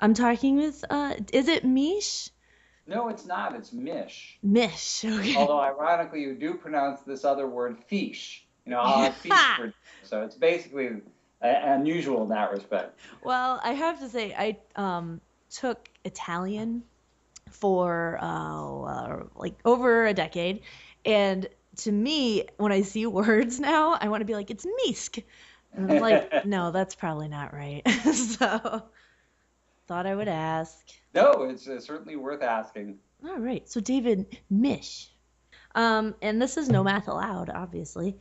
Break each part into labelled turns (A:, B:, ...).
A: I'm talking with, is it Misch?
B: No, it's not. It's Mish.
A: Misch, okay.
B: Although ironically, you do pronounce this other word fish. I'll
A: Yeah.
B: have fish for dinner. So it's basically unusual in that respect.
A: Well, I have to say, I took Italian for like over a decade, and to me, when I see words now, I want to be like, it's Misk. And I'm like, no, that's probably not right. So thought I would ask.
B: No, it's certainly worth asking.
A: All right, so David Mish. And this is no math allowed, obviously.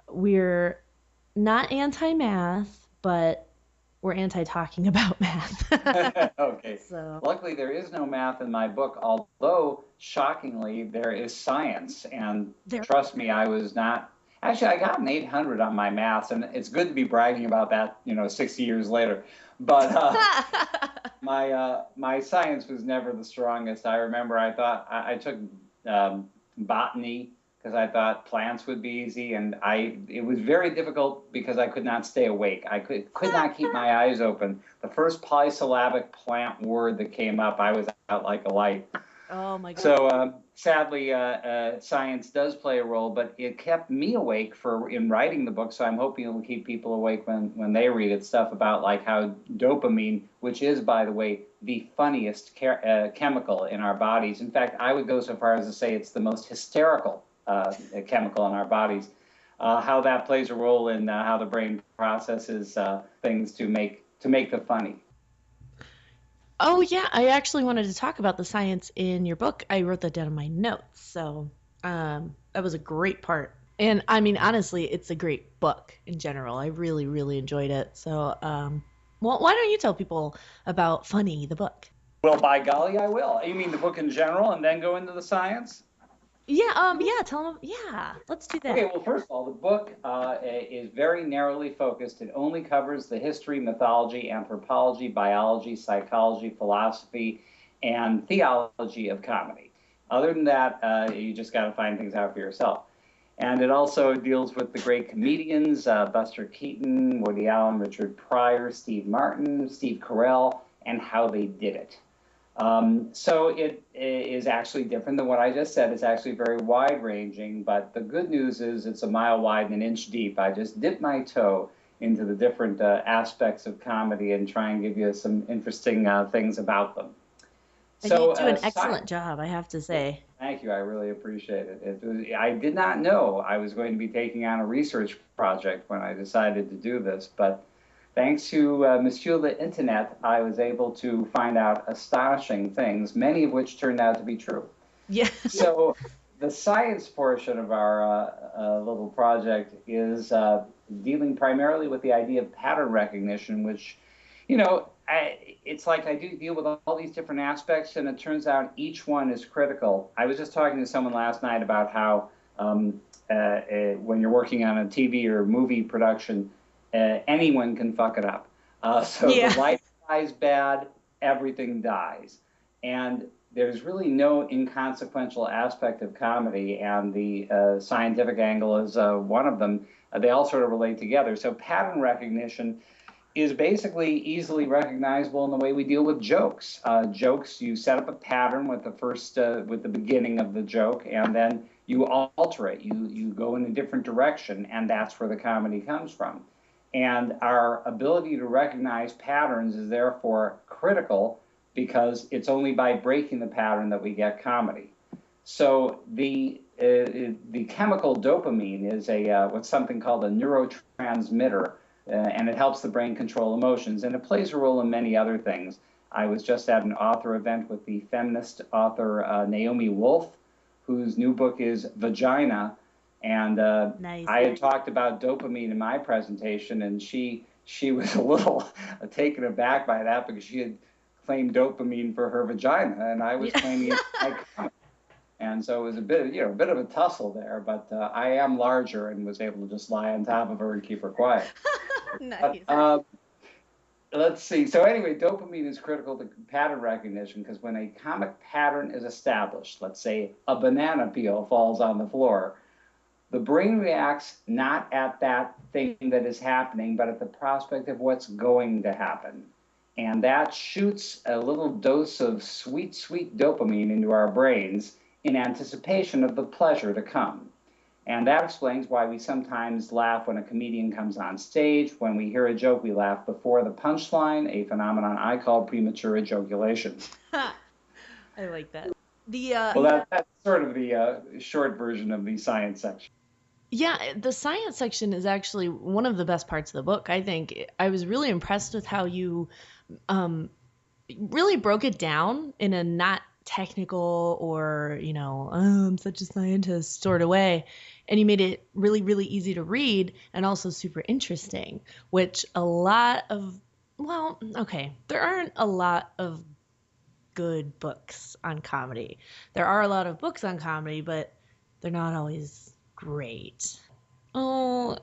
A: We're not anti-math, but we're anti-talking about math.
B: Okay.
A: So
B: Luckily, there is no math in my book, although shockingly, there is science. And
A: there.
B: trust me, I was not. Actually, I got an 800 on my maths, and it's good to be bragging about that, 60 years later. But my science was never the strongest. I remember I took botany because I thought plants would be easy, and it was very difficult because I could not stay awake. I could not keep my eyes open. The first polysyllabic plant word that came up, I was out like a light.
A: Oh my God.
B: So sadly, science does play a role, but it kept me awake in writing the book. So I'm hoping it will keep people awake when they read it. Stuff about like how dopamine, which is, by the way, the funniest chemical in our bodies. In fact, I would go so far as to say it's the most hysterical chemical in our bodies. How that plays a role in how the brain processes things to make the funny.
A: Oh yeah, I actually wanted to talk about the science in your book. I wrote that down in my notes. So, that was a great part. And I mean, honestly, it's a great book in general. I really, really enjoyed it. So, well, why don't you tell people about Funny, the book?
B: Well, by golly, I will. You mean the book in general, and then go into the science?
A: Yeah, yeah, tell them. Yeah, let's do
B: Okay,
A: that.
B: well, first of all, the book is very narrowly focused. It only covers the history, mythology, anthropology, biology, psychology, philosophy, and theology of comedy. Other than that, you just got to find things out for yourself. And it also deals with the great comedians, Buster Keaton, Woody Allen, Richard Pryor, Steve Martin, Steve Carell, and how they did it. So it is actually different than what I just said. It's actually very wide ranging, but the good news is it's a mile wide and an inch deep. I just dip my toe into the different aspects of comedy and try and give you some interesting things about them.
A: And you
B: So,
A: do an excellent job, I have to say.
B: thank you. I really appreciate it. I did not know I was going to be taking on a research project when I decided to do this, but thanks to Monsieur the Internet, I was able to find out astonishing things, many of which turned out to be true.
A: Yeah.
B: So, the science portion of our little project is dealing primarily with the idea of pattern recognition, which, it's like I do deal with all these different aspects, and it turns out each one is critical. I was just talking to someone last night about how when you're working on a TV or movie production, anyone can fuck it up. So the
A: Yeah.
B: light dies bad, everything dies. And there's really no inconsequential aspect of comedy, and the scientific angle is one of them. They all sort of relate together. So pattern recognition is basically easily recognizable in the way we deal with jokes. Jokes, you set up a pattern with the beginning of the joke, and then you alter it. You go in a different direction, and that's where the comedy comes from. And our ability to recognize patterns is therefore critical because it's only by breaking the pattern that we get comedy. So the chemical dopamine is what's something called a neurotransmitter, and it helps the brain control emotions, and it plays a role in many other things. I was just at an author event with the feminist author Naomi Wolf, whose new book is Vagina, and
A: Nice.
B: I had talked about dopamine in my presentation, and she was a little taken aback by that because she had claimed dopamine for her vagina, and I was
A: Yeah.
B: claiming it for my comic. And so it was a bit of a tussle there, but I am larger and was able to just lie on top of her and keep her quiet. But
A: Nice.
B: let's see. So anyway, dopamine is critical to pattern recognition because when a comic pattern is established, let's say a banana peel falls on the floor, the brain reacts not at that thing that is happening, but at the prospect of what's going to happen. And that shoots a little dose of sweet, sweet dopamine into our brains in anticipation of the pleasure to come. And that explains why we sometimes laugh when a comedian comes on stage. When we hear a joke, we laugh before the punchline, a phenomenon I call premature ejaculation.
A: I like that. The
B: Well, that's sort of the short version of the science section.
A: Yeah, the science section is actually one of the best parts of the book. I think I was really impressed with how you um, really broke it down in a not technical or, I'm such a scientist sort of way. And you made it really, really easy to read and also super interesting, which a lot of, well, okay, there aren't a lot of good books on comedy. There are a lot of books on comedy, but they're not always great. Oh,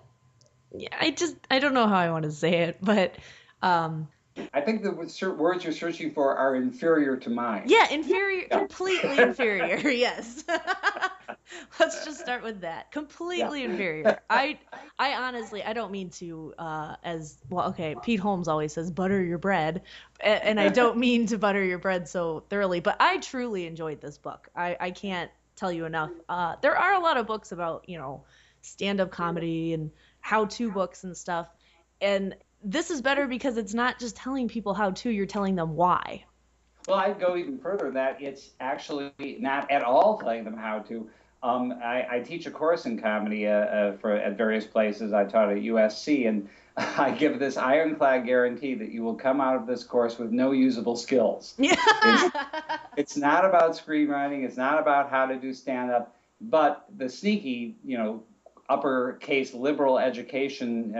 A: yeah, I don't know how I want to say it, but um
B: I think the words you're searching for are inferior to mine.
A: yeah, inferior,
B: Yeah.
A: completely inferior. Yes. Let's just start with that.
B: Yeah.
A: Completely inferior. I honestly, I don't mean to as well, okay, Pete Holmes always says butter your bread, and I don't mean to butter your bread so thoroughly, but I truly enjoyed this book. I can't tell you enough. There are a lot of books about, stand-up comedy and how-to books and stuff. And this is better because it's not just telling people how to, you're telling them why.
B: Well, I'd go even further than that. It's actually not at all telling them how to. I teach a course in comedy at various places. I taught at USC, and I give this ironclad guarantee that you will come out of this course with no usable skills.
A: Yeah.
B: It's not about screenwriting. It's not about how to do stand up. But the sneaky, uppercase liberal education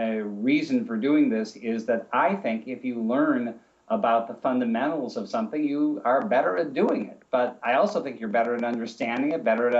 B: reason for doing this is that I think if you learn about the fundamentals of something, you are better at doing it. But I also think you're better at understanding it, better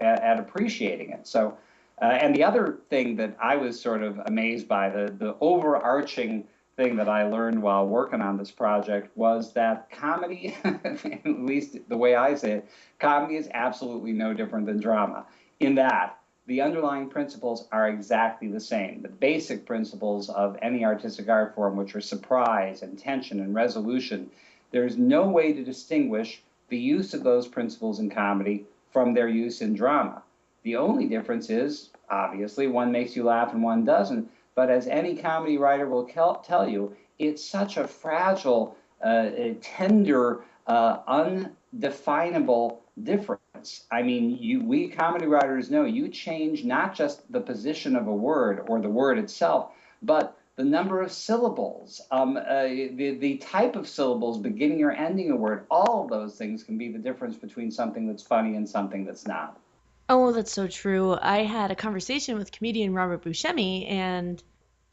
B: at appreciating it. So, and the other thing that I was sort of amazed by, the overarching thing that I learned while working on this project was that comedy, at least the way I say it, comedy is absolutely no different than drama in that the underlying principles are exactly the same. The basic principles of any artistic art form, which are surprise and tension and resolution, there's no way to distinguish the use of those principles in comedy from their use in drama. The only difference is, obviously, one makes you laugh and one doesn't. But as any comedy writer will tell you, it's such a fragile, tender, undefinable difference. I mean, we comedy writers know you change not just the position of a word or the word itself, but the number of syllables, the type of syllables beginning or ending a word. All of those things can be the difference between something that's funny and something that's not.
A: Oh, that's so true. I had a conversation with comedian Robert Buscemi, and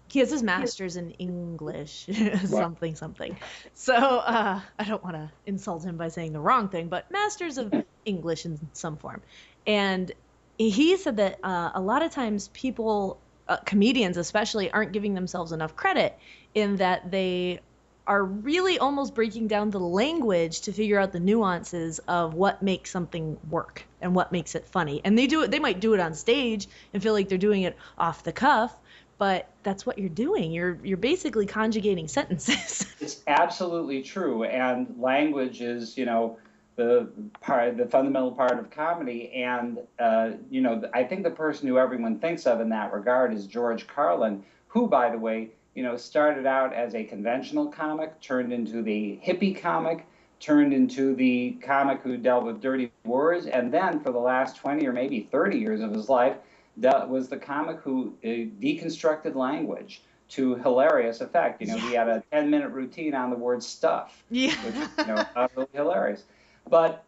A: he has his master's in English,
B: Right.
A: something, something. So I don't want to insult him by saying the wrong thing, but master's of English in some form. And he said that a lot of times people, comedians especially, aren't giving themselves enough credit in that they are really almost breaking down the language to figure out the nuances of what makes something work and what makes it funny. And they might do it on stage and feel like they're doing it off the cuff, but that's what you're doing. You're basically conjugating sentences.
B: It's absolutely true, and language is, the fundamental part of comedy. And I think the person who everyone thinks of in that regard is George Carlin, who, by the way, started out as a conventional comic, turned into the hippie comic, turned into the comic who dealt with dirty words, and then for the last 20 or maybe 30 years of his life, was the comic who deconstructed language to hilarious effect. He had a 10-minute routine on the word stuff,
A: Yeah.
B: which is, utterly hilarious. But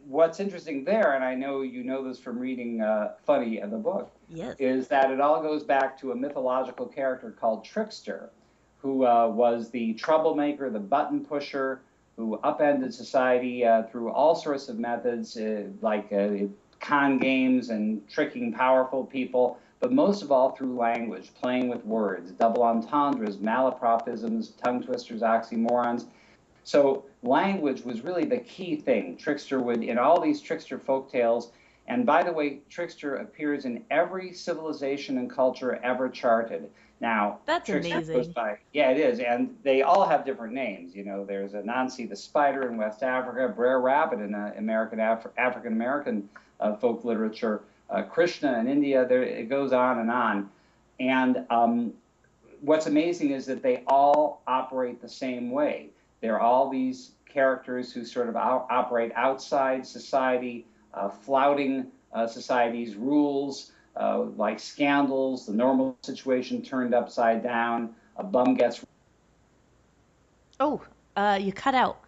B: what's interesting there, and I know you know this from reading Funny in the book,
A: Yes.
B: is that it all goes back to a mythological character called Trickster, who was the troublemaker, the button pusher, who upended society through all sorts of methods, like con games and tricking powerful people, but most of all through language, playing with words, double entendres, malapropisms, tongue twisters, oxymorons. So language was really the key thing. Trickster would, in all these trickster folk tales, and by the way, Trickster appears in every civilization and culture ever charted. Now,
A: That's
B: Trickster goes
A: amazing.
B: by, yeah, it is, and they all have different names. You know, there's Anansi the spider in West Africa, Brer Rabbit in African American folk literature, Krishna in India. There, it goes on and on. And what's amazing is that they all operate the same way. They're all these characters who sort of operate outside society, flouting society's rules, like scandals, the normal situation turned upside down, a bum gets
A: Oh, you cut out.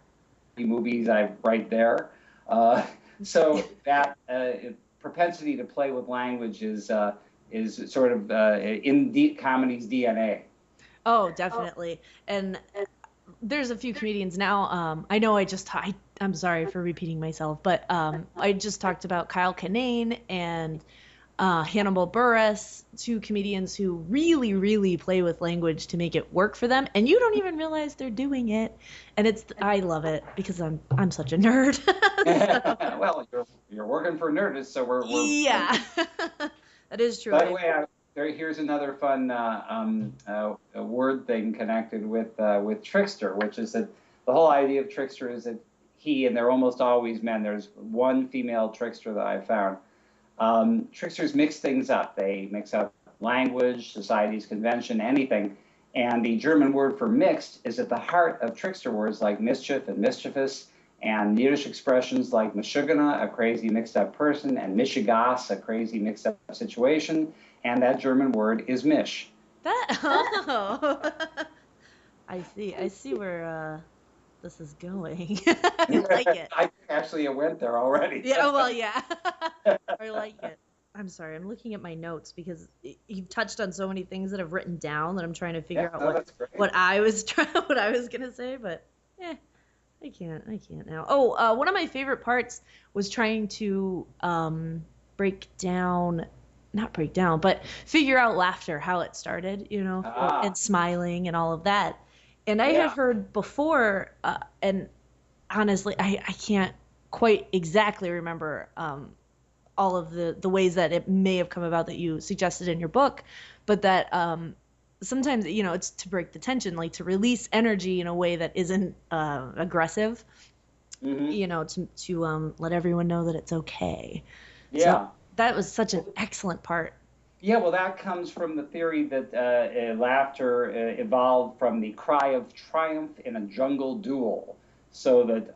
B: movies I right there. Uh, so that propensity to play with language is sort of in comedy's DNA.
A: Oh, definitely. And there's a few comedians now. I know I'm sorry for repeating myself, but I just talked about Kyle Kinane and Hannibal Buress, two comedians who really, really play with language to make it work for them, and you don't even realize they're doing it. And I love it because I'm such a nerd. So,
B: Well, you're working for Nerdist, so we're
A: yeah, that is true.
B: by the way, here's another fun word thing connected with trickster, which is that the whole idea of trickster is that and they're almost always men. There's one female trickster that I found. Tricksters mix things up. They mix up language, society's convention, anything. And the German word for mixed is at the heart of trickster words like mischief and mischievous, and Yiddish expressions like mashugana, a crazy mixed up person, and mishigas, a crazy mixed up situation. And that German word is Misch.
A: That oh, I see where this is going. I like it.
B: I actually went there already.
A: Yeah, oh, well, yeah. I like it. I'm sorry, I'm looking at my notes because you've touched on so many things that I've written down that I'm trying to figure out
B: That's great.
A: what I was what I was gonna say, but I can't now. Oh, one of my favorite parts was trying to not break down, but figure out laughter, how it started, and smiling and all of that. And I had heard before, and honestly, I can't quite exactly remember all of the ways that it may have come about that you suggested in your book, but that sometimes, it's to break the tension, like to release energy in a way that isn't aggressive, to let everyone know that it's okay.
B: Yeah.
A: So that was such an excellent part.
B: Yeah, well, that comes from the theory that laughter evolved from the cry of triumph in a jungle duel, so that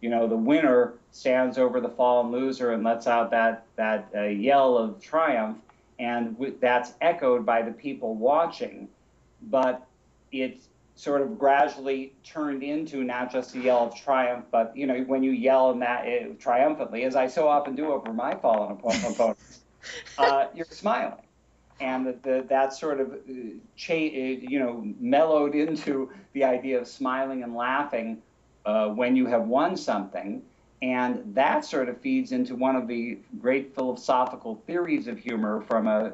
B: the winner stands over the fallen loser and lets out that yell of triumph, and that's echoed by the people watching, but it's sort of gradually turned into not just a yell of triumph, but when you yell in that triumphantly, as I so often do over my fallen opponents, you're smiling, and that sort of mellowed into the idea of smiling and laughing when you have won something. And that sort of feeds into one of the great philosophical theories of humor from a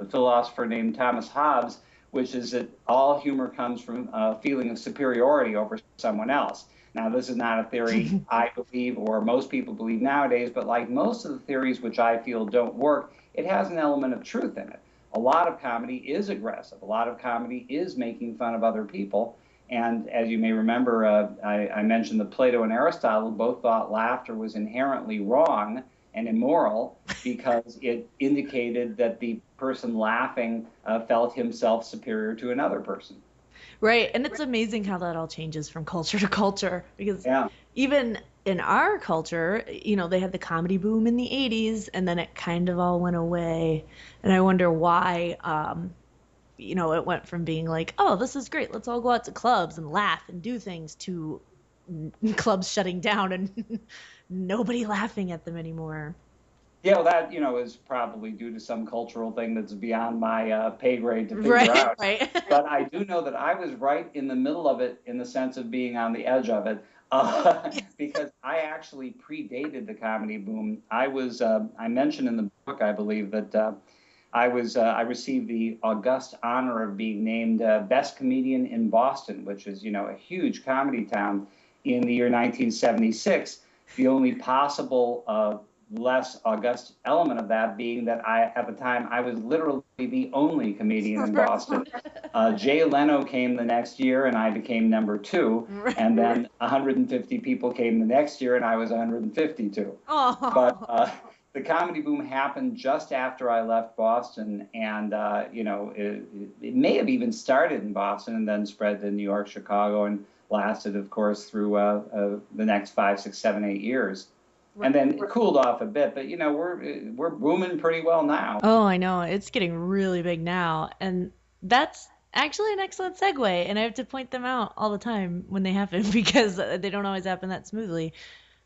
B: philosopher named Thomas Hobbes, which is that all humor comes from a feeling of superiority over someone else. Now, this is not a theory I believe or most people believe nowadays, but like most of the theories which I feel don't work, it has an element of truth in it. A lot of comedy is aggressive. A lot of comedy is making fun of other people. And as you may remember, I mentioned that Plato and Aristotle both thought laughter was inherently wrong and immoral because it indicated that the person laughing felt himself superior to another person.
A: Right. And it's amazing how that all changes from culture to culture because even in our culture, they had the comedy boom in the 80s and then it kind of all went away. And I wonder why it went from being like, oh, this is great, let's all go out to clubs and laugh and do things, to clubs shutting down and nobody laughing at them anymore.
B: Yeah, well, that, is probably due to some cultural thing that's beyond my pay grade to figure out.
A: Right.
B: But I do know that I was right in the middle of it in the sense of being on the edge of it because I actually predated the comedy boom. I mentioned in the book, I believe, that I received the august honor of being named best comedian in Boston, which is, a huge comedy town, in the year 1976. The only possible less august element of that being that at the time, I was literally the only comedian in Boston. Jay Leno came the next year, and I became number two. And then 150 people came the next year, and I was 152.
A: Oh.
B: But the comedy boom happened just after I left Boston, and it may have even started in Boston and then spread to New York, Chicago, and lasted, of course, through the next 5, 6, 7, 8 years. And then it cooled off a bit, but we're booming pretty well now.
A: Oh, I know. It's getting really big now. And that's actually an excellent segue. And I have to point them out all the time when they happen because they don't always happen that smoothly.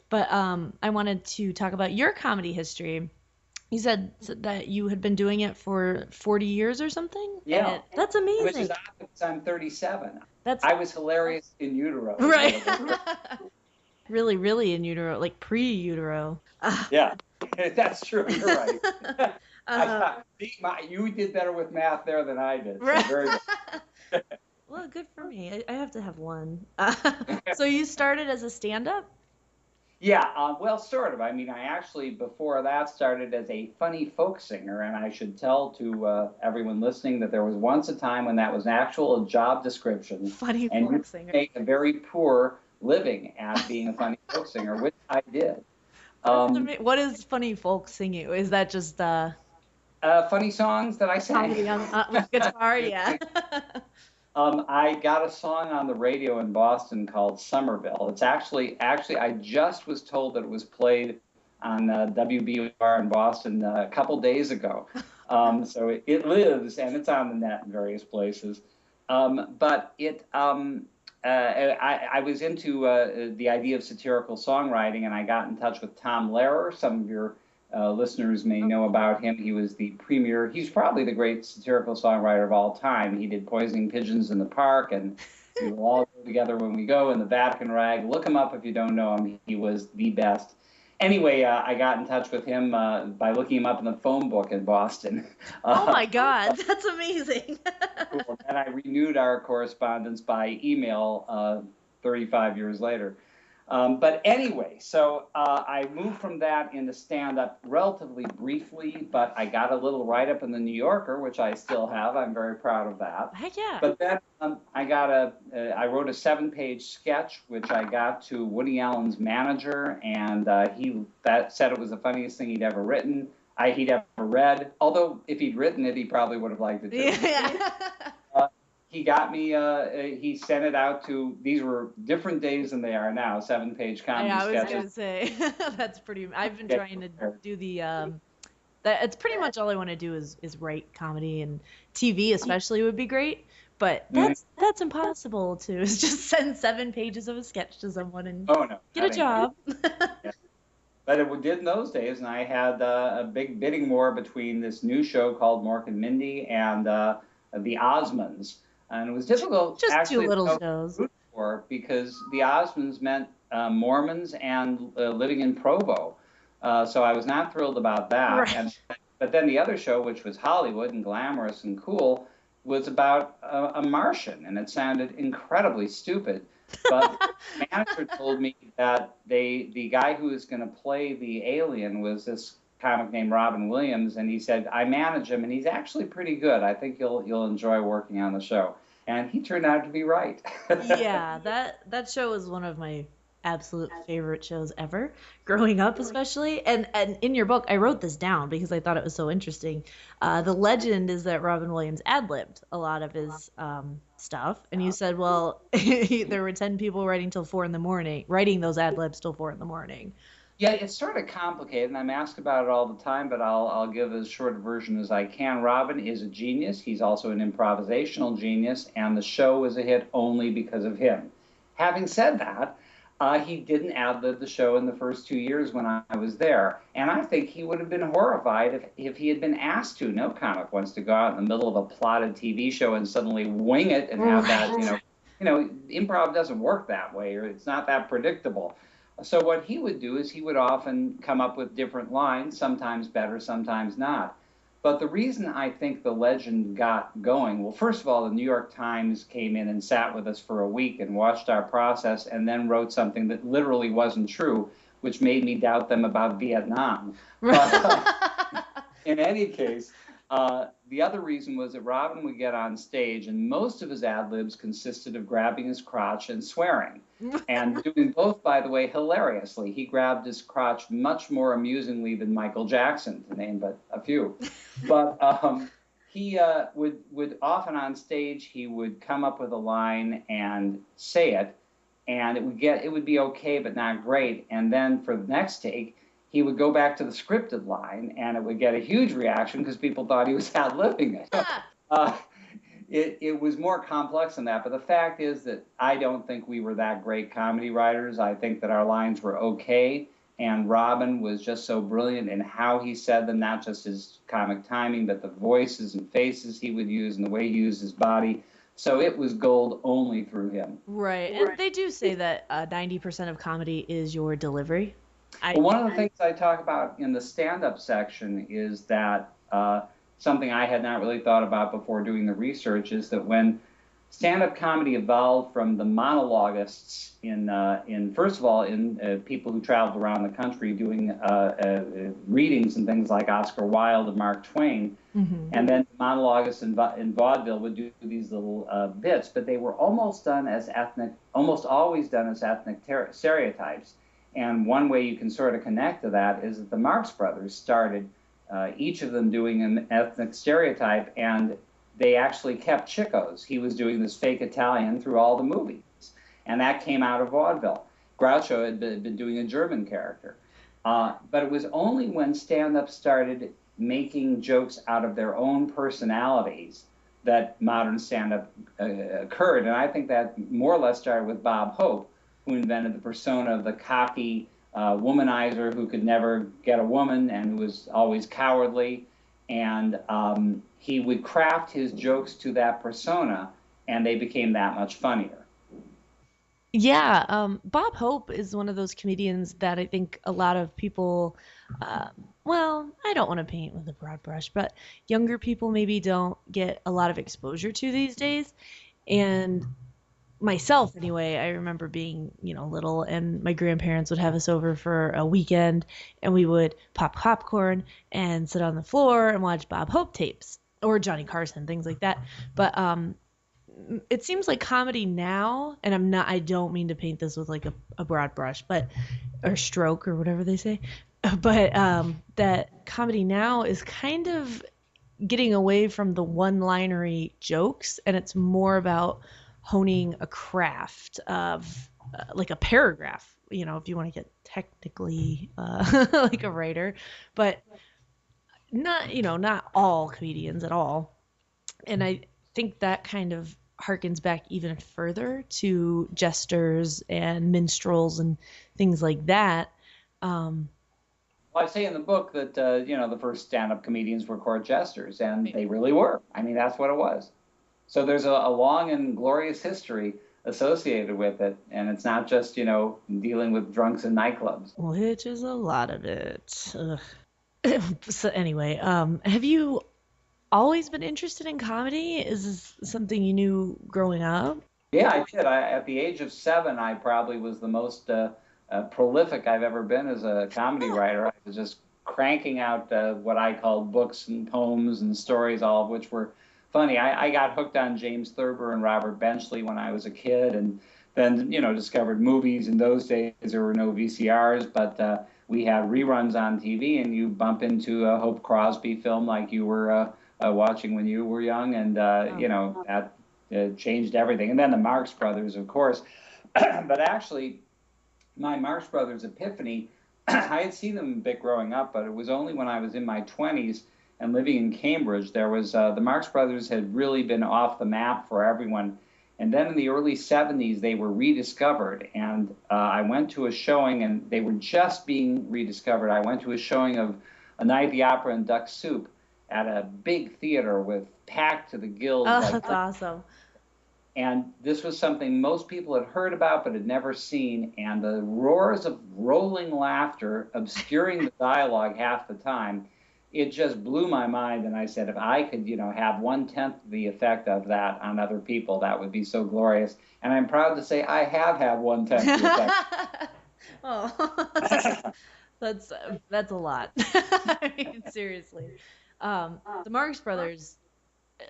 A: But I wanted to talk about your comedy history. You said that you had been doing it for 40 years or something?
B: Yeah.
A: And that's amazing.
B: Which is odd because I'm 37.
A: That's
B: I was hilarious in utero.
A: right. Really, really in utero, like pre-utero.
B: Yeah, that's true. You're right. You did better with math there than I did. So very good.
A: Well, good for me. I have to have one. So you started as a stand-up?
B: Yeah, well, sort of. I mean, I actually, before that, started as a funny folk singer, and I should tell to everyone listening that there was once a time when that was an actual job description.
A: Funny
B: and
A: folk singer.
B: Make a very poor living at being a funny folk singer, which I did.
A: What is funny folk singing? Is that just
B: funny songs that I sang?
A: With guitar? Yeah.
B: I got a song on the radio in Boston called Somerville. It's actually, I just was told that it was played on WBUR in Boston a couple days ago. So it lives, and it's on the net in various places. But I was into the idea of satirical songwriting, and I got in touch with Tom Lehrer. Some of your listeners may know about him. He was the premier. He's probably the great satirical songwriter of all time. He did Poisoning Pigeons in the Park, and We Will All Go Together When We Go, and The Vatican Rag. Look him up if you don't know him. He was the best. Anyway, I got in touch with him by looking him up in the phone book in Boston.
A: Oh my God, that's amazing.
B: Cool. And I renewed our correspondence by email 35 years later. But anyway, so I moved from that into stand-up relatively briefly, but I got a little write-up in the New Yorker, which I still have. I'm very proud of that.
A: Heck yeah.
B: But then I wrote a 7-page sketch, which I got to Woody Allen's manager, and he said it was the funniest thing he'd ever written. He'd ever read. Although if he'd written it, he probably would have liked it too.
A: Yeah.
B: He got me, he sent it out to, these were different days than they are now, 7-page comedy sketches.
A: I was going to say, that's pretty, I've been trying to do it's pretty much all I want to do is write comedy, and TV especially would be great, but that's impossible to just send 7 pages of a sketch to someone and get a job.
B: Yeah. But it did in those days, and I had a big bidding war between this new show called Mork and Mindy and the Osmonds. And it was difficult
A: just
B: actually
A: 2 little shows
B: for, because the Osmonds meant Mormons and living in Provo. So I was not thrilled about that.
A: Right.
B: But then the other show, which was Hollywood and glamorous and cool, was about a Martian, and it sounded incredibly stupid. But the manager told me that the guy who was going to play the alien was this comic named Robin Williams, and he said, I manage him, and he's actually pretty good. I think you'll enjoy working on the show. And he turned out to be right.
A: Yeah, that show was one of my absolute favorite shows ever, growing up especially. And in your book, I wrote this down because I thought it was so interesting. The legend is that Robin Williams ad-libbed a lot of his stuff. And you said, well, there were 10 people writing those ad-libs till 4 a.m.
B: Yeah, it's sort of complicated, and I'm asked about it all the time, but I'll give as short a version as I can. Robin is a genius. He's also an improvisational genius, and the show was a hit only because of him. Having said that, he didn't ad-lib the show in the first 2 years when I was there, and I think he would have been horrified if he had been asked to. No comic wants to go out in the middle of a plotted TV show and suddenly wing it and have that, improv doesn't work that way, or it's not that predictable. So what he would do is he would often come up with different lines, sometimes better, sometimes not. But the reason I think the legend got going, well, first of all, the New York Times came in and sat with us for a week and watched our process and then wrote something that literally wasn't true, which made me doubt them about Vietnam. But in any case, the other reason was that Robin would get on stage, and most of his ad libs consisted of grabbing his crotch and swearing. And doing both, by the way, hilariously. He grabbed his crotch much more amusingly than Michael Jackson, to name but a few. But he would often on stage, he would come up with a line and say it, and it would be okay, but not great. And then for the next take, he would go back to the scripted line, and it would get a huge reaction because people thought he was ad-libbing it. It was more complex than that, but the fact is that I don't think we were that great comedy writers. I think that our lines were okay, and Robin was just so brilliant in how he said them, not just his comic timing, but the voices and faces he would use and the way he used his body. So it was gold only through him.
A: Right, and they do say that 90% of comedy is your delivery.
B: Well, one of the things I talk about in the stand-up section is that something I had not really thought about before doing the research is that when stand-up comedy evolved from the monologuists in first of all, in people who traveled around the country doing readings and things like Oscar Wilde and Mark Twain, and then monologists in vaudeville would do these little bits, but they were almost always done as ethnic stereotypes. And one way you can sort of connect to that is that the Marx Brothers started each of them doing an ethnic stereotype, and they actually kept Chico's. He was doing this fake Italian through all the movies, and that came out of vaudeville. Groucho had been doing a German character. But it was only when stand-up started making jokes out of their own personalities that modern stand-up occurred. And I think that more or less started with Bob Hope, who invented the persona of the cocky womanizer who could never get a woman and who was always cowardly. And he would craft his jokes to that persona, and they became that much funnier.
A: Yeah, Bob Hope is one of those comedians that I think a lot of people, well, I don't want to paint with a broad brush, but younger people maybe don't get a lot of exposure to these days. And myself anyway, I remember being, little, and my grandparents would have us over for a weekend, and we would pop popcorn and sit on the floor and watch Bob Hope tapes or Johnny Carson, things like that. But it seems like comedy now, and I don't mean to paint this with like a broad brush, or stroke or whatever they say, but that comedy now is kind of getting away from the one-linery jokes, and it's more about honing a craft of like a paragraph, if you want to get technically like a writer, but not all comedians at all. And I think that kind of harkens back even further to jesters and minstrels and things like that.
B: Well, I say in the book that, the first stand-up comedians were court jesters, and they really were. I mean, that's what it was. So there's a long and glorious history associated with it, and it's not just, dealing with drunks in nightclubs.
A: Which is a lot of it. So anyway, have you always been interested in comedy? Is this something you knew growing up?
B: Yeah, I did. At the age of 7, I probably was the most prolific I've ever been as a comedy writer. I was just cranking out what I called books and poems and stories, all of which were funny. I got hooked on James Thurber and Robert Benchley when I was a kid, and then, discovered movies. In those days, there were no VCRs, but we had reruns on TV, and you bump into a Hope Crosby film like you were watching when you were young, and, that changed everything. And then the Marx Brothers, of course. But actually, my Marx Brothers epiphany, I had seen them a bit growing up, but it was only when I was in my 20s and living in Cambridge. There was the Marx Brothers had really been off the map for everyone. And then in the early 70s, they were rediscovered. And I went to a showing, and they were just being rediscovered. I went to a showing of A Night at the Opera and Duck Soup at a big theater with packed to the gills.
A: Oh, that's awesome.
B: And this was something most people had heard about but had never seen, and the roars of rolling laughter obscuring the dialogue half the time, it just blew my mind. And I said, if I could, have 1/10 the effect of that on other people, that would be so glorious. And I'm proud to say I have had 1/10 the effect.
A: Oh. That's a lot. I mean, seriously. The Marx Brothers,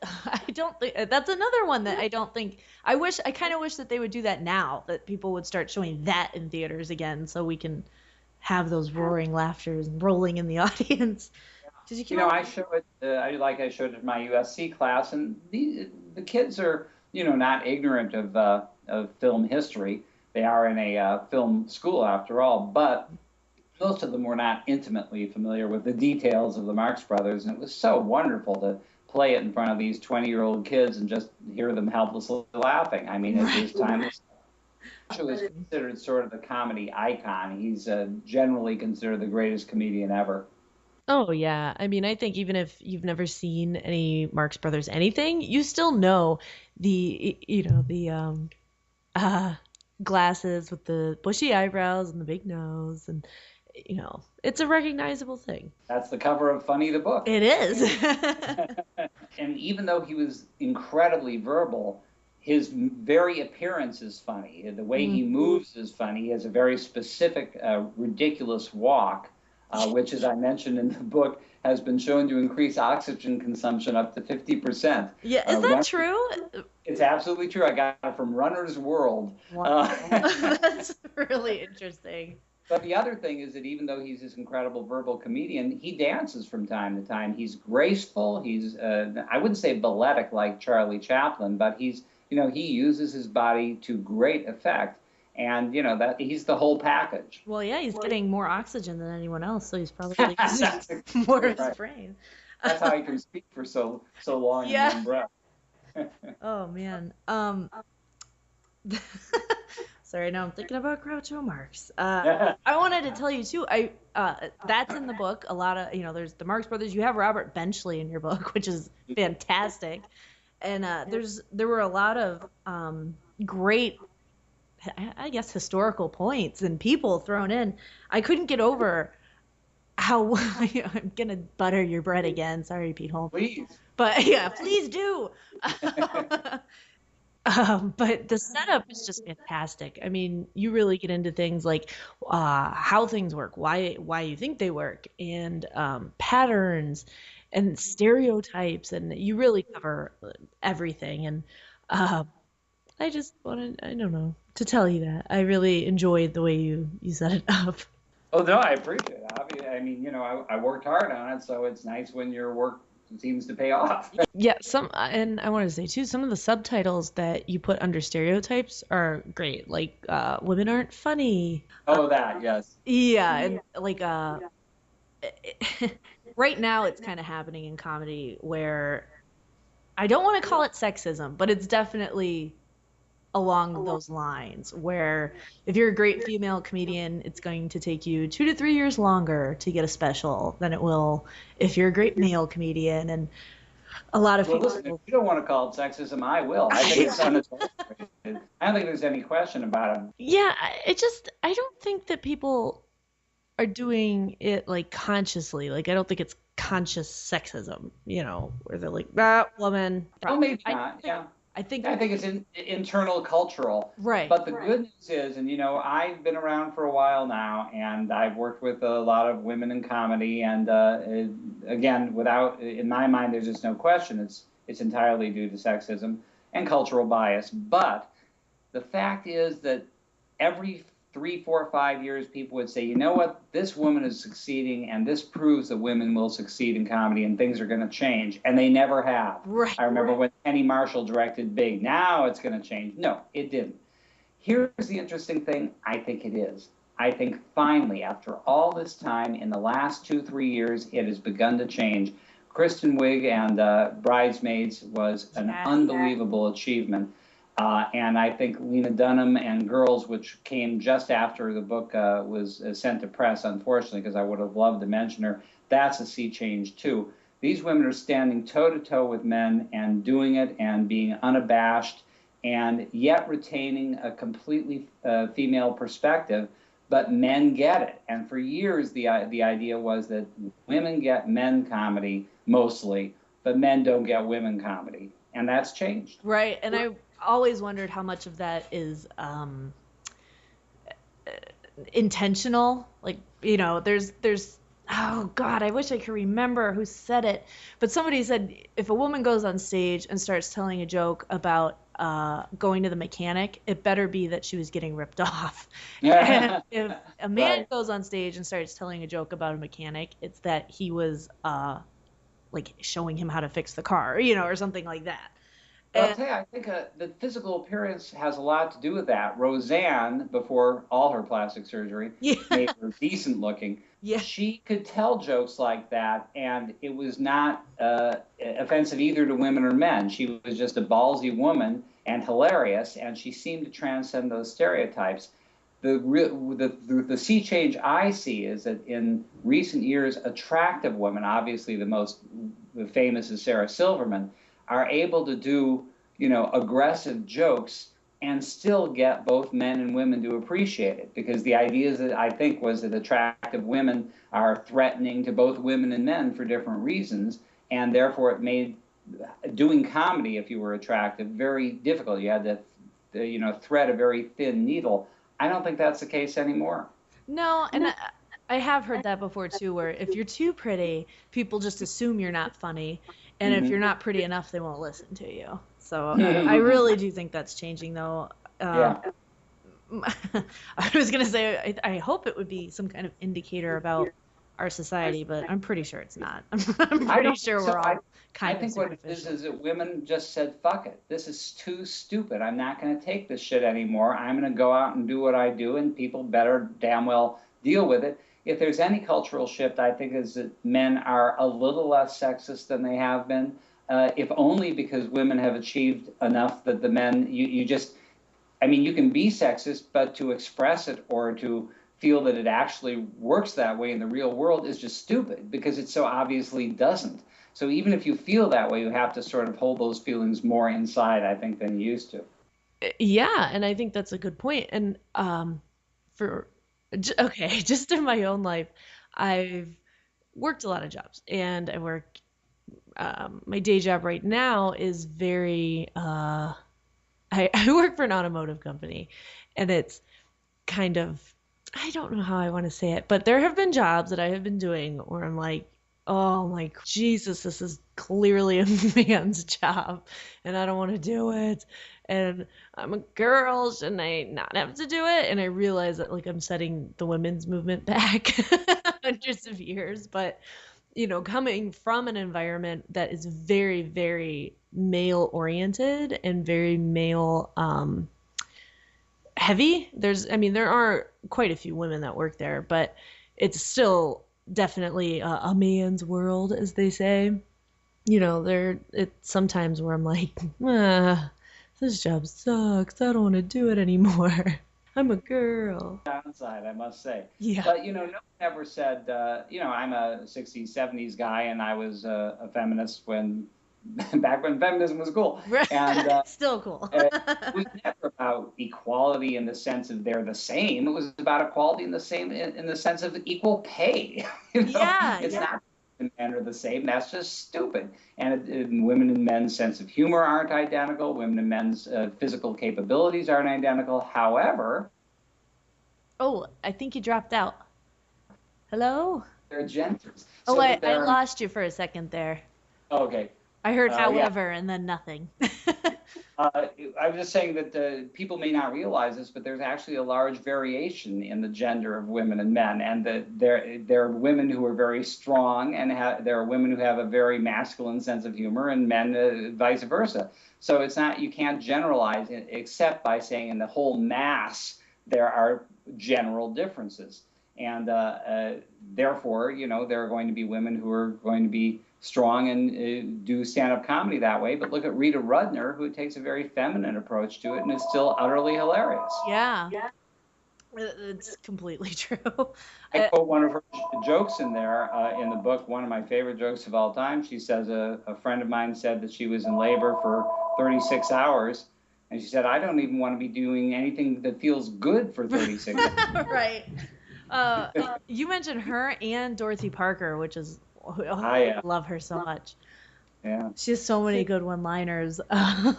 A: I don't think that's another one that I don't think I kind of wish that they would do that now, that people would start showing that in theaters again so we can have those roaring laughters and rolling in the audience. Did you
B: You
A: keep
B: know,
A: on?
B: I show it, I showed it in my USC class, and the kids are, not ignorant of film history. They are in a film school after all, but most of them were not intimately familiar with the details of the Marx Brothers, and it was so wonderful to play it in front of these 20-year-old kids and just hear them helplessly laughing. I mean, it was
A: Right.
B: timeless. Marshall is considered sort of the comedy icon. He's generally considered the greatest comedian ever.
A: Oh yeah. I mean, I think even if you've never seen any Marx Brothers anything, you still know the uh glasses with the bushy eyebrows and the big nose, and it's a recognizable thing.
B: That's the cover of Funny the Book.
A: It is.
B: And even though he was incredibly verbal, his very appearance is funny. The way he moves is funny. He has a very specific, ridiculous walk, which, as I mentioned in the book, has been shown to increase oxygen consumption up to 50%.
A: Yeah, is that true?
B: It's absolutely true. I got it from Runner's World.
A: Wow. That's really interesting.
B: But the other thing is that even though he's this incredible verbal comedian, he dances from time to time. He's graceful. He's, I wouldn't say balletic like Charlie Chaplin, but he uses his body to great effect. And, that he's the whole package.
A: Well, yeah, he's getting more oxygen than anyone else, so he's probably using more of his brain.
B: That's how he can speak for so long in one breath.
A: Oh, man. Sorry, now I'm thinking about Groucho Marx. I wanted to tell you too. That's in the book. A lot of there's the Marx Brothers. You have Robert Benchley in your book, which is fantastic. And there were a lot of great, I guess, historical points and people thrown in. I couldn't get over how I'm gonna butter your bread again. Sorry, Pete Holmes.
B: Please.
A: But yeah, please do. But the setup is just fantastic. I mean, you really get into things like how things work, why you think they work, and patterns and stereotypes, and you really cover everything. And I just wanted, I don't know, to tell you that. I really enjoyed the way you set it up.
B: Oh, no, I appreciate it. I mean, I worked hard on it, so it's nice when your work seems to pay off.
A: Yeah, and I wanted to say too, some of the subtitles that you put under stereotypes are great. Like women aren't funny.
B: Oh, that, yes.
A: Yeah, and like right now it's kind of happening in comedy where I don't want to call it sexism, but it's definitely along those lines where if you're a great female comedian, it's going to take you 2 to 3 years longer to get a special than it will if you're a great male comedian. And a lot of people.
B: Listen, if you don't want to call it sexism, I will. I think it's unadulterated. I don't think there's any question about it.
A: Yeah, I don't think that people are doing it like consciously. Like I don't think it's conscious sexism, where they're like, that woman.
B: Oh, maybe not. Yeah.
A: I think
B: it's internal cultural.
A: Right.
B: But the good news is, and I've been around for a while now, and I've worked with a lot of women in comedy, and again, in my mind, there's just no question it's entirely due to sexism and cultural bias. But the fact is that every 3, 4, 5 years, people would say, you know what, this woman is succeeding, and this proves that women will succeed in comedy, and things are going to change, and they never have.
A: Right.
B: I remember when Penny Marshall directed Big. Now it's going to change. No, it didn't. Here's the interesting thing. I think it is. I think finally, after all this time, in the last 2, 3 years, it has begun to change. Kristen Wiig and Bridesmaids was an unbelievable achievement. And I think Lena Dunham and Girls, which came just after the book was sent to press, unfortunately, because I would have loved to mention her, that's a sea change, too. These women are standing toe-to-toe with men and doing it and being unabashed and yet retaining a completely female perspective, but men get it. And for years, the idea was that women get men comedy mostly, but men don't get women comedy. And that's changed.
A: Right. And I always wondered how much of that is intentional. Like, there's oh God, I wish I could remember who said it, but somebody said if a woman goes on stage and starts telling a joke about going to the mechanic, it better be that she was getting ripped off. And if a man
B: Right.
A: goes on stage and starts telling a joke about a mechanic, it's that he was like showing him how to fix the car, or something like that.
B: But I'll
A: And
B: tell you, I think the physical appearance has a lot to do with that. Roseanne, before all her plastic surgery,
A: yeah,
B: made her decent looking.
A: yeah,
B: She could tell jokes like that, and it was not offensive either to women or men. She was just a ballsy woman and hilarious, and she seemed to transcend those stereotypes. The sea change I see is that in recent years, attractive women, obviously the famous is Sarah Silverman, are able to do, aggressive jokes and still get both men and women to appreciate it. Because the idea that I think was that attractive women are threatening to both women and men for different reasons, and therefore it made doing comedy, if you were attractive, very difficult. You had to, thread a very thin needle. I don't think that's the case anymore.
A: no, and I have heard that before too, where if you're too pretty, people just assume you're not funny, and if you're
B: Hmm.
A: not pretty enough, they won't listen to you. So I really do think that's changing, though. Um,
B: Yeah.
A: I was gonna say I hope it would be some kind of indicator about our society, but I'm pretty sure it's not. I'm
B: I
A: pretty
B: don't
A: sure
B: think
A: we're
B: so. I
A: all
B: I
A: kind of
B: think what it
A: superficial.
B: is that women just said, "Fuck it. This is too stupid. I'm not going to take this shit anymore. I'm going to go out and do what I do, and people better damn well deal with it." If there's any cultural shift, I think is that men are a little less sexist than they have been, if only because women have achieved enough that the men you just I mean, you can be sexist, but to express it or to feel that it actually works that way in the real world is just stupid because it so obviously doesn't. So even if you feel that way, you have to sort of hold those feelings more inside, I think, than you used to.
A: Yeah, and I think that's a good point. And for okay, just in my own life, I've worked a lot of jobs, and I work. My day job right now is very. I work for an automotive company, and it's kind of. I don't know how I want to say it, but there have been jobs that I have been doing where I'm like, oh my Jesus, this is clearly a man's job, and I don't want to do it. And I'm a girl, shouldn't I not have to do it? And I realize that like I'm setting the women's movement back hundreds of years, but coming from an environment that is very, very male oriented and very male heavy. I mean, there are quite a few women that work there, but it's still definitely a man's world, as they say. It's sometimes where I'm like, this job sucks. I don't want to do it anymore. I'm a girl.
B: Downside, I must say.
A: Yeah.
B: But, no one ever said, I'm a 60s, 70s guy, and I was a feminist back when feminism was cool. And
A: Still cool.
B: it was never about equality in the sense of they're the same. It was about equality in the sense of equal pay.
A: Yeah,
B: It's
A: yeah.
B: not that men are the same. That's just stupid. And women and men's sense of humor aren't identical. Women and men's physical capabilities aren't identical. However,
A: Oh, I think you dropped out. Hello?
B: they're genders.
A: Oh,
B: So that
A: I
B: they're
A: lost you for a second there.
B: okay.
A: I heard
B: Yeah.
A: however and then nothing.
B: I was just saying that people may not realize this, but there's actually a large variation in the gender of women and men, and that there are women who are very strong, and there are women who have a very masculine sense of humor, and men vice versa. So it's not you can't generalize it except by saying in the whole mass there are general differences, and therefore there are going to be women who are going to be strong and do stand-up comedy that way. But look at Rita Rudner, who takes a very feminine approach to it and is still utterly hilarious.
A: Yeah, it's completely true.
B: I quote one of her jokes in there in the book, one of my favorite jokes of all time. She says a friend of mine said that she was in labor for 36 hours. And she said, I don't even want to be doing anything that feels good for 36 hours.
A: Right. You mentioned her and Dorothy Parker, which is
B: I,
A: I love her so much.
B: yeah.
A: She has so many good one-liners. I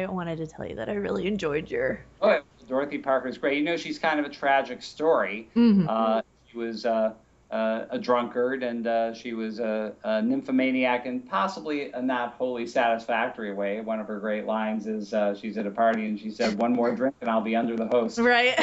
A: wanted to tell you that I really enjoyed your.
B: Oh, Dorothy Parker's great. You know, she's kind of a tragic story.
A: Hmm.
B: She was a drunkard, and she was a nymphomaniac in possibly a not wholly satisfactory way. One of her great lines is she's at a party and she said, "One more drink and I'll be under the host."
A: Right.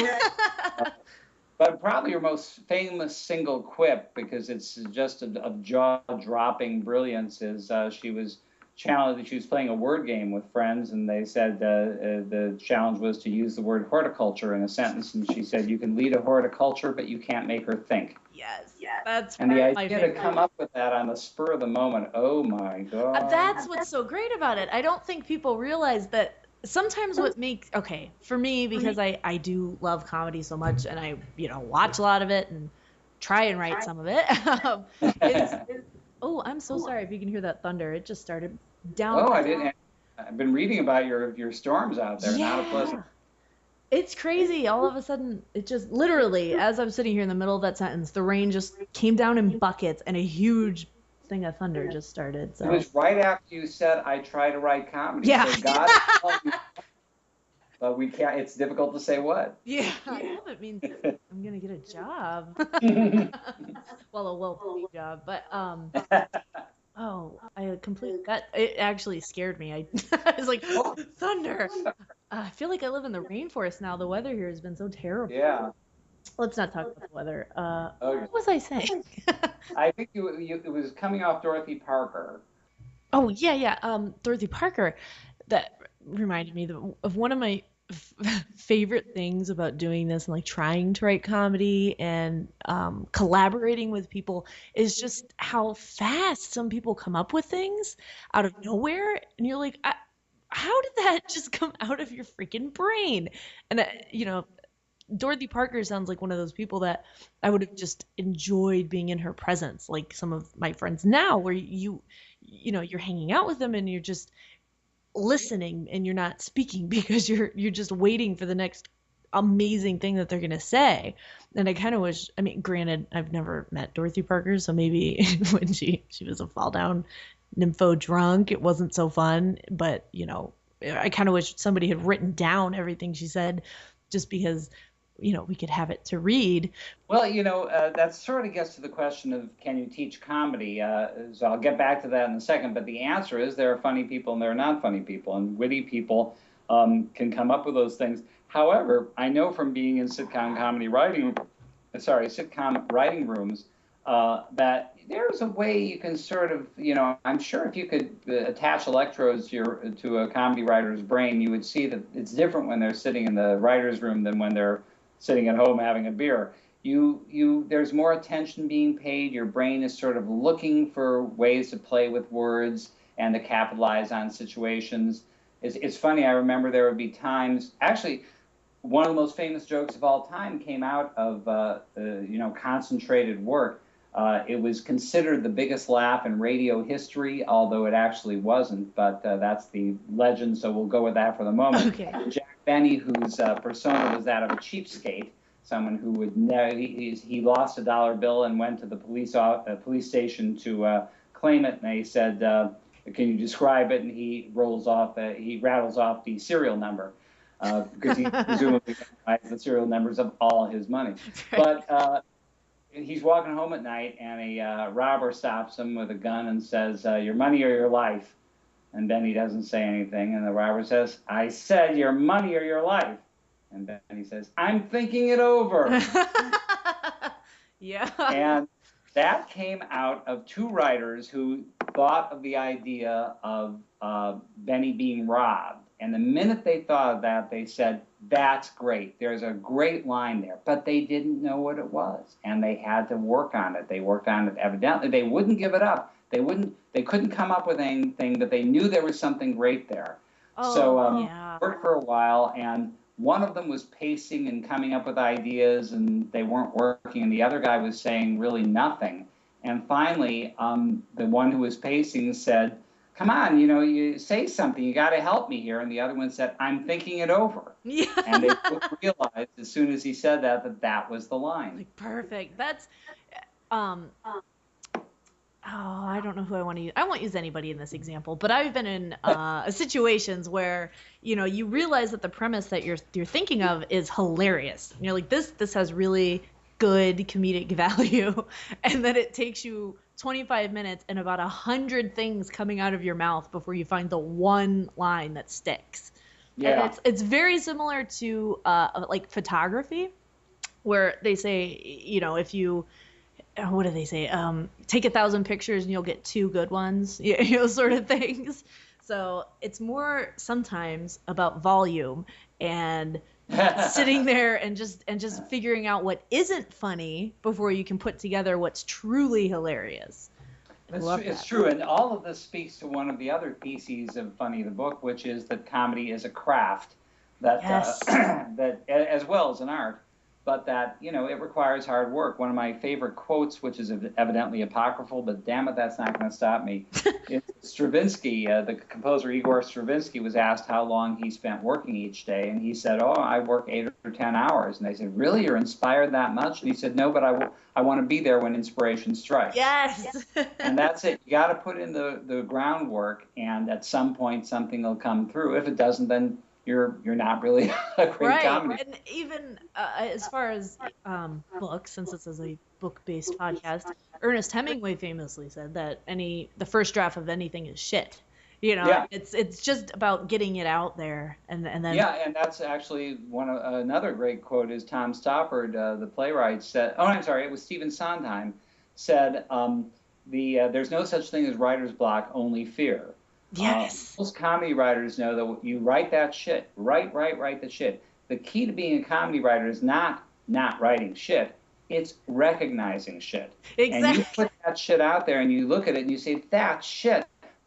B: But probably her most famous single quip, because it's just of jaw-dropping brilliance, is she was challenged. She was playing a word game with friends, and they said the challenge was to use the word horticulture in a sentence, and she said, "You can lead a horticulture, but you can't make her think."
A: Yes, that's
B: And the
A: my
B: idea to
A: favorite.
B: come up with that on the spur of the moment, oh my God.
A: That's what's so great about it. I don't think people realize that sometimes what makes, okay, for me, because I do love comedy so much and I, watch a lot of it and try and write some of it, is, oh, I'm so sorry if you can hear that thunder. It just started down.
B: Oh, I didn't. I've been reading about your storms out there. Not a pleasant.
A: Yeah. It's crazy. All of a sudden, it just literally, as I'm sitting here in the middle of that sentence, the rain just came down in buckets and a huge thing of thunder just started.
B: It
A: So
B: was right after you said, "I try to write comedy."
A: yeah.
B: So God, but we can't. It's difficult to say what.
A: Yeah, I love it. Means I'm gonna get a job. Well, a well-paid job, but oh, I completely that it actually scared me. I was like, thunder. I feel like I live in the rainforest now. The weather here has been so terrible.
B: Yeah.
A: Let's not talk about the weather.
B: Okay.
A: What was I saying?
B: I think it was coming off Dorothy Parker.
A: Oh yeah, yeah. Dorothy Parker. That reminded me of one of my favorite things about doing this and like trying to write comedy and collaborating with people is just how fast some people come up with things out of nowhere, and you're like, how did that just come out of your freaking brain? And Dorothy Parker sounds like one of those people that I would have just enjoyed being in her presence, like some of my friends now, where you're hanging out with them and you're just listening and you're not speaking because you're just waiting for the next amazing thing that they're gonna say. And I kind of wish, I mean, granted, I've never met Dorothy Parker, so maybe when she was a fall down nympho drunk, it wasn't so fun. But I kind of wish somebody had written down everything she said, just because we could have it to read.
B: Well, that sort of gets to the question of, can you teach comedy? So I'll get back to that in a second. But the answer is, there are funny people and there are not funny people, and witty people can come up with those things. However, I know from being in sitcom writing rooms, that there's a way you can sort of, I'm sure if you could attach electrodes to a comedy writer's brain, you would see that it's different when they're sitting in the writer's room than when they're sitting at home having a beer. There's more attention being paid. Your brain is sort of looking for ways to play with words and to capitalize on situations. It's funny. I remember there would be times, actually, one of the most famous jokes of all time came out of concentrated work. It was considered the biggest laugh in radio history, although it actually wasn't, but that's the legend, so we'll go with that for the moment.
A: Okay.
B: Jack Benny, whose persona was that of a cheapskate, someone who would he lost a dollar bill and went to the police station to claim it, and they said, "Can you describe it?" And he rattles off the serial number, because he presumably memorized the serial numbers of all his money. But he's walking home at night, and a robber stops him with a gun and says, "Your money or your life?" And Benny doesn't say anything, and the robber says, "I said your money or your life." And Benny says, "I'm thinking it over."
A: Yeah.
B: And that came out of two writers who thought of the idea of Benny being robbed. And the minute they thought of that, they said, "That's great. There's a great line there." But they didn't know what it was, and they had to work on it. They worked on it. Evidently, they wouldn't give it up. They couldn't come up with anything, but they knew there was something great there.
A: Yeah.
B: Worked for a while, and one of them was pacing and coming up with ideas, and they weren't working, and the other guy was saying really nothing. And finally, the one who was pacing said, "Come on, you say something. You got to help me here." And the other one said, "I'm thinking it over."
A: Yeah.
B: And they realized as soon as he said that that was the line.
A: Like, perfect. That's I don't know who I want to use. I won't use anybody in this example, but I've been in situations where, you realize that the premise that you're thinking of is hilarious. And you're like, this has really good comedic value, and then it takes you 25 minutes and about 100 things coming out of your mouth before you find the one line that sticks. And
B: Yeah.
A: it's very similar to like photography, where they say, if you what do they say? Take 1,000 pictures and you'll get two good ones, sort of things. So it's more sometimes about volume and sitting there and just figuring out what isn't funny before you can put together what's truly hilarious. I love
B: It's
A: that.
B: true, and all of this speaks to one of the other theses of Funny the Book, which is that comedy is a craft that
A: Yes.
B: that as well as an art, but that it requires hard work. One of my favorite quotes, which is evidently apocryphal, but damn it, that's not going to stop me. It's Stravinsky, the composer Igor Stravinsky, was asked how long he spent working each day, and he said, "Oh, I work 8 or 10 hours." And they said, "Really, you're inspired that much?" And he said, "No, but I want to be there when inspiration strikes."
A: Yes.
B: And that's it. You got to put in the groundwork, and at some point something will come through. If it doesn't, then you're not really a great
A: Right.
B: comedy.
A: And even as far as books, since this is a book-based podcast, Ernest Hemingway famously said that the first draft of anything is shit.
B: Yeah,
A: It's just about getting it out there, and then
B: yeah, and that's actually another great quote is Tom Stoppard, the playwright, said. Oh, I'm sorry, it was Stephen Sondheim said, "There's no such thing as writer's block, only fear."
A: yes.
B: Most comedy writers know that you write that shit, write the shit. The key to being a comedy writer is not writing shit. It's recognizing shit. And you
A: Exactly.
B: put that shit out there and you look at it and you say, that's shit.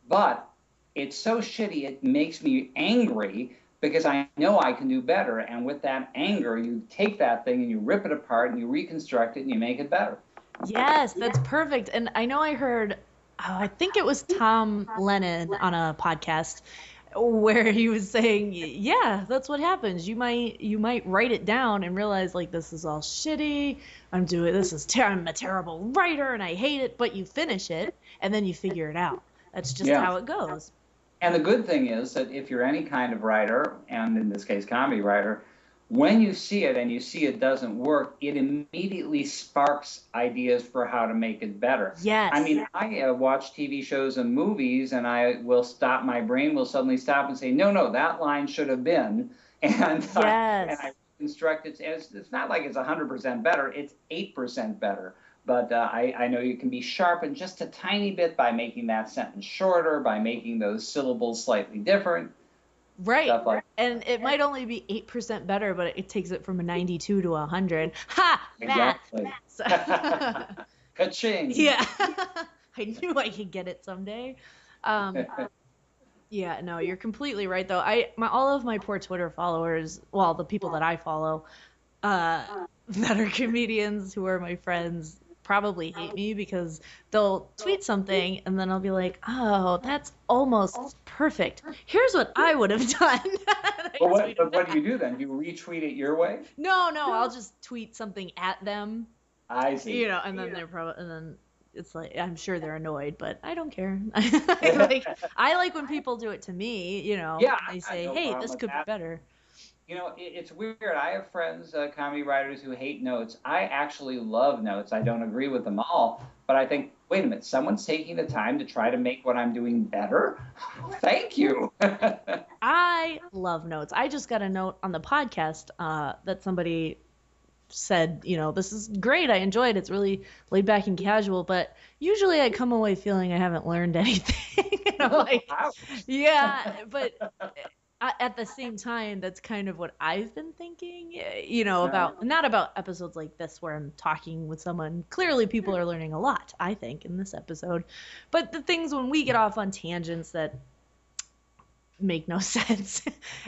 B: But it's so shitty, it makes me angry because I know I can do better. And with that anger, you take that thing and you rip it apart and you reconstruct it and you make it better.
A: Yes, that's perfect. And I know I heard, I think it was Tom Lennon on a podcast where he was saying, yeah, that's what happens. You might write it down and realize like this is all shitty. I'm a terrible writer and I hate it, but you finish it and then you figure it out. That's just
B: Yeah.
A: how it goes.
B: And the good thing is that if you're any kind of writer, and in this case, comedy writer, when you see it and you see it doesn't work, it immediately sparks ideas for how to make it better. I
A: Yes.
B: mean, I watch TV shows and movies, and my brain will suddenly stop and say, no, no, that line should have been, and I
A: Yes.
B: construct it. It's not like it's 100% better; it's 8% better. But I know you can be sharpened just a tiny bit by making that sentence shorter, by making those syllables slightly different,
A: Right.
B: stuff like
A: And it might only be 8% better, but it takes it from a 92 to a 100. Ha!
B: that.
A: Math.
B: Exactly.
A: So,
B: Ka-ching.
A: yeah. I knew I could get it someday. Um, yeah, no, you're completely right though. All of my poor Twitter followers, well, the people that I follow, uh, that are comedians who are my friends probably hate me because they'll tweet something and then I'll be like, "Oh, that's almost perfect. Here's what I would have done." And I tweet them
B: But what do
A: back.
B: you do then? Do you retweet it your way?
A: No, I'll just tweet something at them,
B: I see.
A: and then and then it's like I'm sure they're annoyed, but I don't care. I like when people do it to me,
B: Yeah,
A: and they
B: I
A: say,
B: no
A: "Hey,
B: problem
A: this
B: with
A: could be
B: that.
A: better."
B: It's weird. I have friends, comedy writers, who hate notes. I actually love notes. I don't agree with them all, but I think, wait a minute, someone's taking the time to try to make what I'm doing better? Thank you.
A: I love notes. I just got a note on the podcast that somebody said, this is great. I enjoyed it. It's really laid back and casual, but usually I come away feeling I haven't learned anything. And I'm like,
B: Ouch.
A: yeah, but at the same time, that's kind of what I've been thinking, about not about episodes like this where I'm talking with someone. Clearly, people are learning a lot, I think, in this episode. But the things when we get off on tangents that make no sense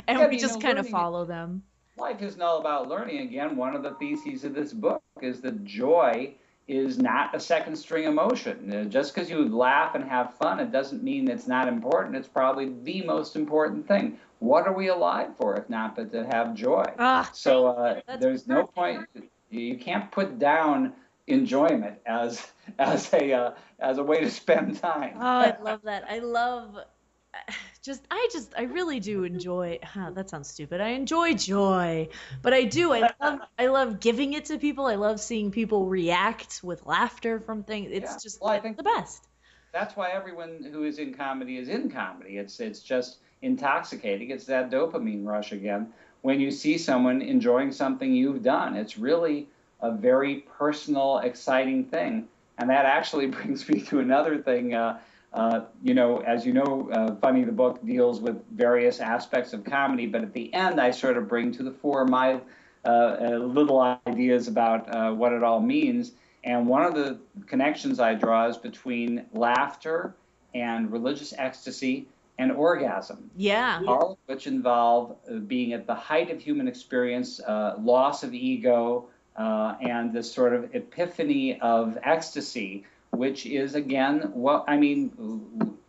A: and
B: Yeah,
A: we just kind of
B: learning,
A: follow them.
B: life isn't all about learning. Again, one of the theses of this book is that joy is not a second string emotion. Just because you laugh and have fun, it doesn't mean it's not important. It's probably the most important thing. What are we alive for if not but to have joy?
A: Ah,
B: So
A: thank you. That's
B: there's no
A: perfect.
B: point. You can't put down enjoyment as a way to spend time.
A: Oh, I love that. I love I really do enjoy, that sounds stupid. I enjoy joy, but I do. I love giving it to people. I love seeing people react with laughter from things.
B: Yeah.
A: It's just,
B: Well, I
A: it's
B: think
A: the best.
B: that's why everyone who is in comedy is in comedy. It's just intoxicating. It's that dopamine rush again. When you see someone enjoying something you've done, it's really a very personal, exciting thing. And that actually brings me to another thing. As you know, Funny the Book deals with various aspects of comedy, but at the end, I sort of bring to the fore my little ideas about what it all means. And one of the connections I draw is between laughter and religious ecstasy and orgasm,
A: Yeah.
B: all of which involve being at the height of human experience, loss of ego, and this sort of epiphany of ecstasy, which is, again,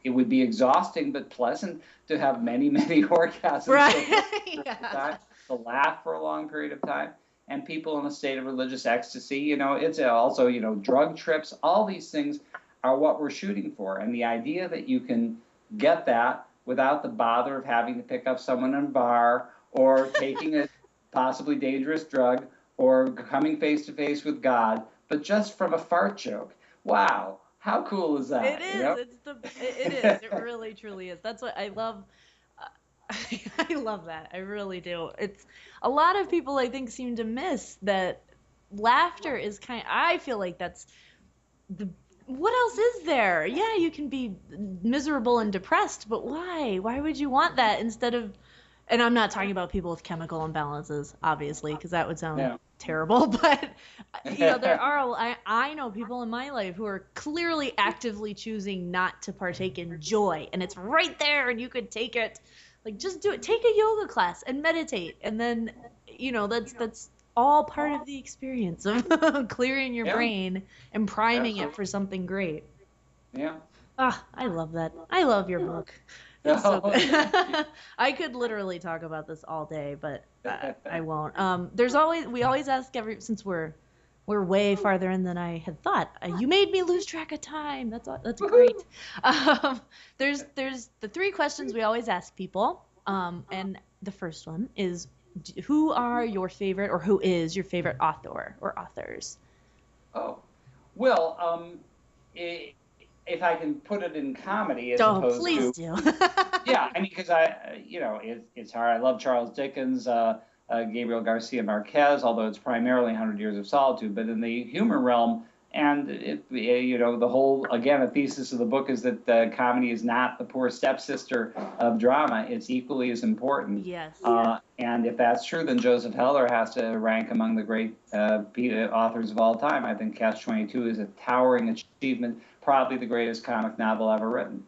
B: it would be exhausting but pleasant to have many, many orgasms.
A: Right. Yeah.
B: To laugh for a long period of time. And people in a state of religious ecstasy, it's also, drug trips, all these things are what we're shooting for. And the idea that you can get that without the bother of having to pick up someone in a bar or taking a possibly dangerous drug or coming face to face with God, but just from a fart joke. Wow, how cool is that?
A: It is. It is. It really truly is. That's what I love. I love that. I really do. It's a lot of people I think seem to miss that laughter is I feel like that's the what else is there? Yeah, you can be miserable and depressed, but why? Why would you want that instead of, and I'm not talking about people with chemical imbalances, obviously, because that would sound terrible, but there are I know people in my life who are clearly actively choosing not to partake in joy, and it's right there and you could take it. Like, just do it. Take a yoga class and meditate, and then that's all part of the experience of clearing your brain and priming it for something great.
B: Yeah.
A: Ah, I love that. I love your book. It's so good. I could literally talk about this all day, but I won't. We always ask since we're way farther in than I had thought. You made me lose track of time. That's great. There's the three questions we always ask people. And the first one is, who are your favorite, or who is your favorite author or authors?
B: Oh, well, if I can put it in comedy as opposed
A: please
B: to,
A: do.
B: yeah, I mean, because it's hard. I love Charles Dickens, Gabriel Garcia Marquez, although it's primarily 100 Years of Solitude. But in the humor realm, and the whole, again, a thesis of the book is that comedy is not the poor stepsister of drama. It's equally as important.
A: Yes.
B: And if that's true, then Joseph Heller has to rank among the great authors of all time. I think Catch-22 is a towering achievement, probably the greatest comic novel ever written.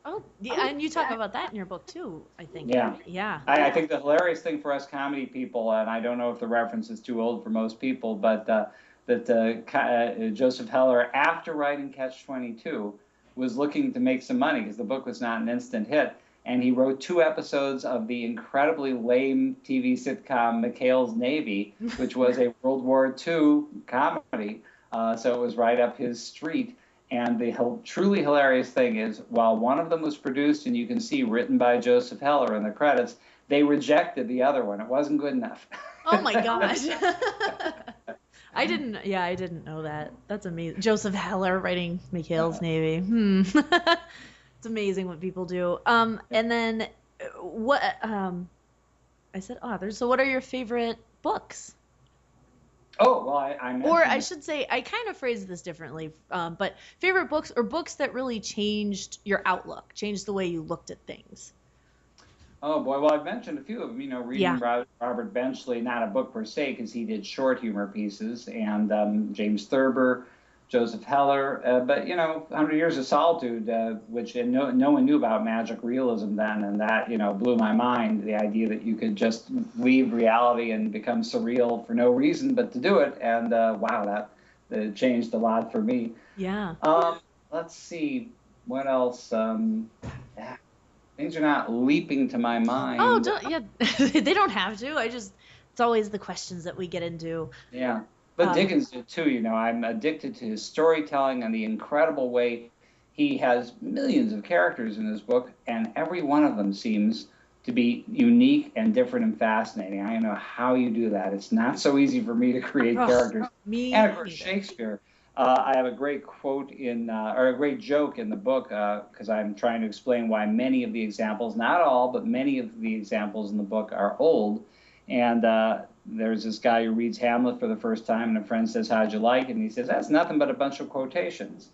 A: Oh, yeah, and you talk about that in your book too, I think.
B: Yeah.
A: Yeah.
B: I think the hilarious thing for us comedy people, and I don't know if the reference is too old for most people, but that Joseph Heller, after writing Catch-22, was looking to make some money because the book was not an instant hit. And he wrote 2 episodes of the incredibly lame TV sitcom McHale's Navy, which was a World War II comedy. So it was right up his street. And the truly hilarious thing is, while one of them was produced, and you can see written by Joseph Heller in the credits, they rejected the other one. It wasn't good enough.
A: Oh my gosh. I didn't know that. That's amazing. Joseph Heller writing McHale's Navy. It's amazing what people do. And then what I said authors. So what are your favorite books?
B: Oh, well, I mentioned...
A: Or I should say, I kind of phrased this differently, but favorite books or books that really changed your outlook, changed the way you looked at things.
B: Oh, boy. Well, I've mentioned a few of them. Reading Robert Benchley, not a book per se, because he did short humor pieces, and James Thurber, Joseph Heller. But 100 Years of Solitude, which no one knew about magic realism then, and that, blew my mind, the idea that you could just leave reality and become surreal for no reason but to do it. And, wow, that changed a lot for me.
A: Yeah.
B: Let's see. What else? Things are not leaping to my mind.
A: Oh, they don't have to. It's always the questions that we get into.
B: Yeah. But Dickens did too. I'm addicted to his storytelling and the incredible way he has millions of characters in his book, and every one of them seems to be unique and different and fascinating. I don't know how you do that. It's not so easy for me to create characters.
A: Me
B: And of course,
A: neither.
B: Shakespeare. I have a great quote or a great joke in the book, because I'm trying to explain why many of the examples, not all, but many of the examples in the book are old. And there's this guy who reads Hamlet for the first time, and a friend says, "How'd you like it?" And he says, "That's nothing but a bunch of quotations."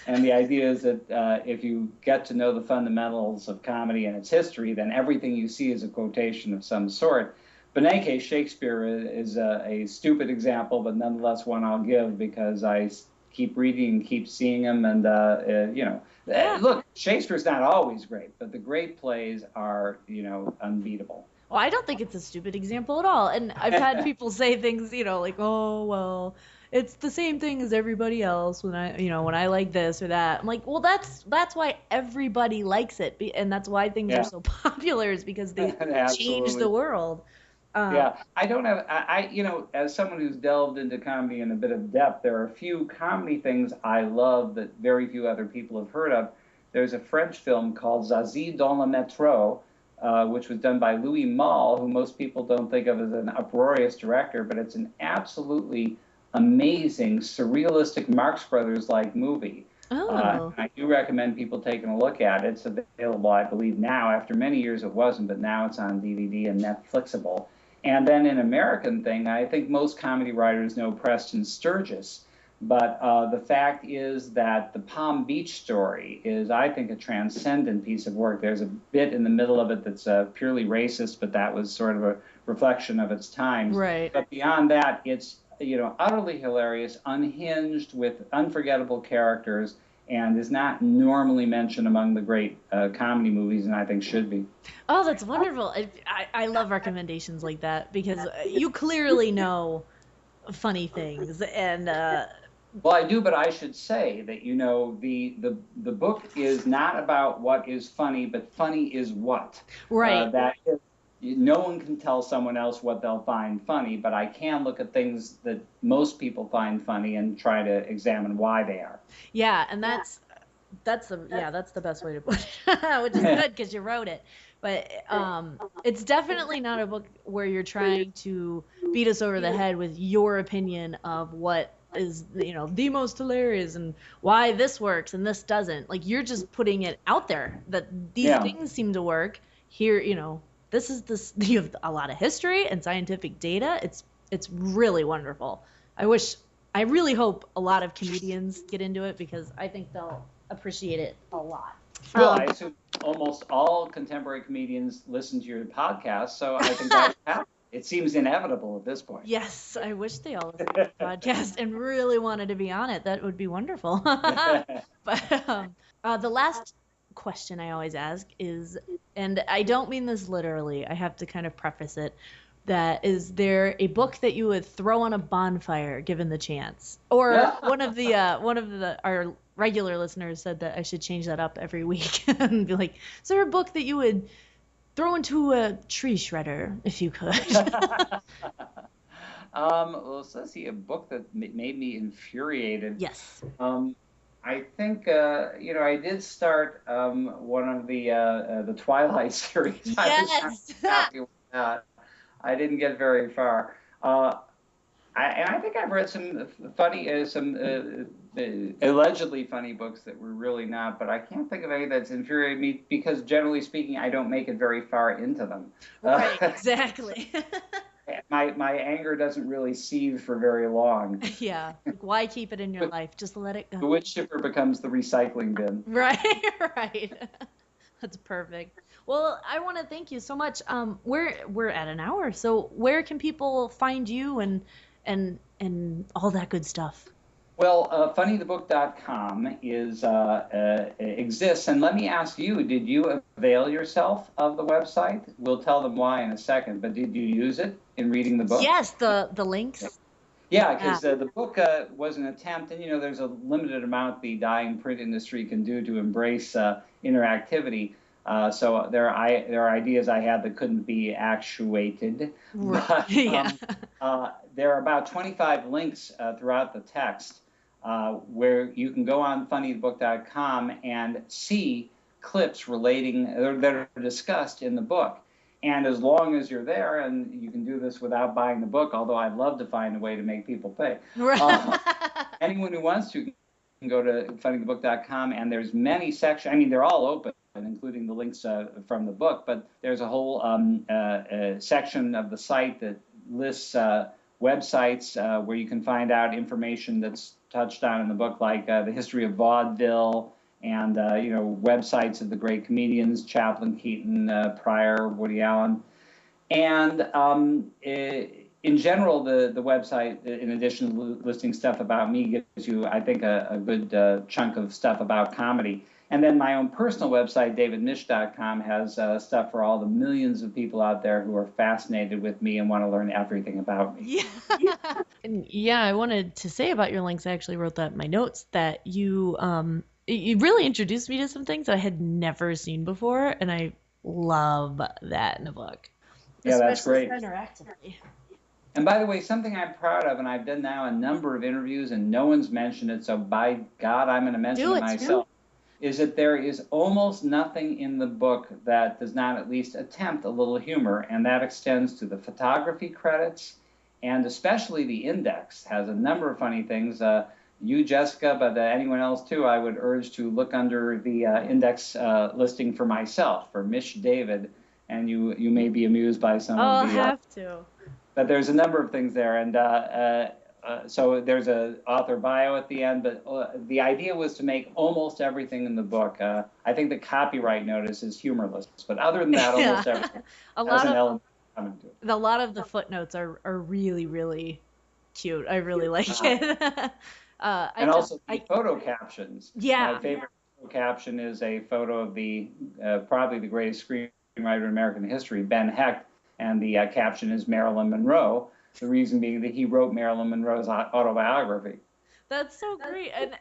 B: And the idea is that if you get to know the fundamentals of comedy and its history, then everything you see is a quotation of some sort. But in any case, Shakespeare is a stupid example, but nonetheless one I'll give because I keep reading and keep seeing him. And, look, Shakespeare's not always great, but the great plays are, unbeatable.
A: Well, I don't think it's a stupid example at all. And I've had people say things, like, oh, well, it's the same thing as everybody else when I like this or that. I'm like, well, that's why everybody likes it. And that's why things are so popular, is because they change the world.
B: Yeah, I don't have, as someone who's delved into comedy in a bit of depth, there are a few comedy things I love that very few other people have heard of. There's a French film called Zazie dans le métro, which was done by Louis Malle, who most people don't think of as an uproarious director, but it's an absolutely amazing, surrealistic Marx Brothers-like movie. I do recommend people taking a look at it. It's available, I believe, now. After many years it wasn't, but now it's on DVD and Netflixable. And then an American thing, I think most comedy writers know Preston Sturges, but the fact is that the Palm Beach Story is, I think, a transcendent piece of work. There's a bit in the middle of it that's purely racist, but that was sort of a reflection of its times.
A: Right.
B: But beyond that, it's utterly hilarious, unhinged, with unforgettable characters, and is not normally mentioned among the great comedy movies, and I think should be.
A: Oh, that's wonderful. I love recommendations like that, because you clearly know funny things. And
B: well, I do, but I should say that the book is not about what is funny, but funny is what.
A: Right.
B: That is, no one can tell someone else what they'll find funny, but I can look at things that most people find funny and try to examine why they are.
A: Yeah, and that's the best way to put it, which is good because you wrote it. But it's definitely not a book where you're trying to beat us over the head with your opinion of what is, the most hilarious and why this works and this doesn't. Like, you're just putting it out there that these things seem to work. Here, you have a lot of history and scientific data. It's really wonderful. I really hope a lot of comedians get into it, because I think they'll appreciate it a lot.
B: Well, I assume almost all contemporary comedians listen to your podcast, so I think that's happening. It seems inevitable at this point.
A: Yes, I wish they all listened to the podcast and really wanted to be on it. That would be wonderful. But the last question I always ask is, and I don't mean this literally, I have to kind of preface it, that is there a book that you would throw on a bonfire given the chance? Or one of our regular listeners said that I should change that up every week and be like, is there a book that you would throw into a tree shredder if you could?
B: Well, let's see, a book that made me infuriated.
A: Yes.
B: I think I did start one of the Twilight series.
A: Yes.
B: I didn't get very far. I think I've read some allegedly funny books that were really not, but I can't think of any that's infuriated me, because generally speaking, I don't make it very far into them.
A: Right, exactly.
B: My anger doesn't really seethe for very long.
A: Yeah, like, why keep it in your life? Just let it go.
B: The wood chipper becomes the recycling bin.
A: Right, right. That's perfect. Well, I want to thank you so much. We're at an hour, so where can people find you and all that good stuff?
B: Well, funnythebook.com exists, and let me ask you: did you avail yourself of the website? We'll tell them why in a second. But did you use it in reading the book?
A: Yes, the links.
B: Yeah, because the book was an attempt, and there's a limited amount the dying print industry can do to embrace interactivity. So there are ideas I had that couldn't be actuated,
A: Right.
B: but
A: Yeah.
B: there are about 25 links throughout the text where you can go on funnythebook.com and see clips relating that are discussed in the book. And as long as you're there, and you can do this without buying the book, although I'd love to find a way to make people pay.
A: Right.
B: Anyone who wants to can go to funnythebook.com, and there's many sections. I mean, they're all open, including the links from the book, but there's a whole section of the site that lists websites where you can find out information that's touched on in the book, like the history of vaudeville, and websites of the great comedians, Chaplin, Keaton, Pryor, Woody Allen. And in general, the website, in addition to listing stuff about me, gives you, I think, a good chunk of stuff about comedy. And then my own personal website, davidmisch.com, has stuff for all the millions of people out there who are fascinated with me and want to learn everything about me.
A: Yeah. And yeah, I wanted to say about your links, I actually wrote that in my notes, that you really introduced me to some things I had never seen before, and I love that in a book.
B: Yeah, that's
A: Especially
B: great.
A: interactively.
B: And by the way, something I'm proud of, and I've done now a number of interviews, and no one's mentioned it, so by God, I'm going to mention it myself, is that there is almost nothing in the book that does not at least attempt a little humor, and that extends to the photography credits, and especially the index has a number of funny things. You, Jessica, but anyone else too, I would urge to look under the index listing for myself, for Misch David, and you may be amused by some
A: Oh,
B: of
A: I'll
B: the...
A: have to.
B: But there's a number of things there, and so there's a author bio at the end, but the idea was to make almost everything in the book. I think the copyright notice is humorless, but other than that, almost everything has an element coming to it.
A: A lot of the footnotes are really, really cute. I really like it.
B: And also the photo captions.
A: Yeah.
B: My favorite photo caption is a photo of the probably the greatest screenwriter in American history, Ben Hecht, and the caption is Marilyn Monroe. The reason being that he wrote Marilyn Monroe's autobiography.
A: That's so great, and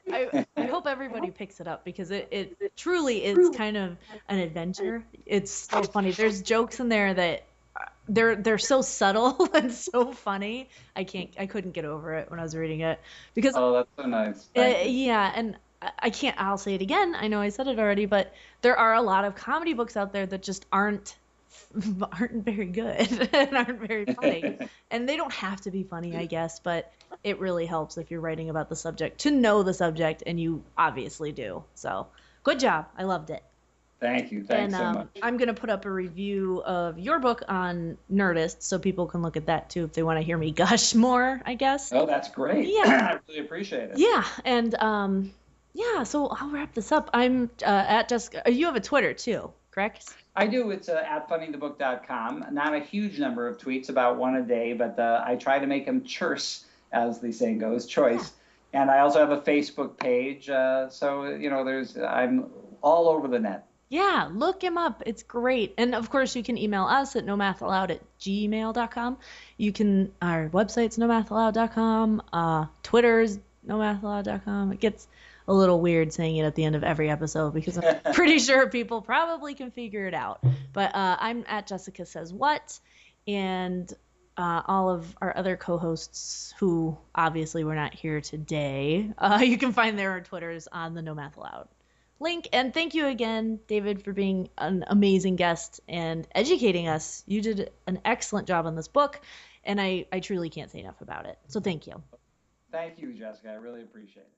A: I hope everybody picks it up, because it truly is kind of an adventure. It's so funny. There's jokes in there that they're so subtle and so funny. I couldn't get over it when I was reading it, because
B: that's so nice.
A: Yeah, and I'll say it again. I know I said it already, but there are a lot of comedy books out there that just aren't very good and aren't very funny. And they don't have to be funny, I guess, but it really helps if you're writing about the subject to know the subject, and you obviously do. So good job. I loved it.
B: Thank you. Thanks so much.
A: I'm going to put up a review of your book on Nerdist so people can look at that too if they want to hear me gush more, I guess.
B: Oh, that's great.
A: Yeah.
B: I really appreciate it.
A: Yeah. And yeah, so I'll wrap this up. I'm at Jessica. You have a Twitter too, correct?
B: I do. It's at funnythebook.com. Not a huge number of tweets, about one a day, but I try to make them churse, as the saying goes, choice. Yeah. And I also have a Facebook page. So, I'm all over the net.
A: Yeah, look him up. It's great. And of course, you can email us at nomathallowed@gmail.com. Our website's nomathallowed.com. Twitter's nomathallowed.com. It gets a little weird saying it at the end of every episode, because I'm pretty sure people probably can figure it out. But I'm at Jessica Says What, and all of our other co-hosts who obviously were not here today, you can find their Twitters on the No Math Allowed link. And thank you again, David, for being an amazing guest and educating us. You did an excellent job on this book, and I truly can't say enough about it. So thank you.
B: Thank you, Jessica. I really appreciate it.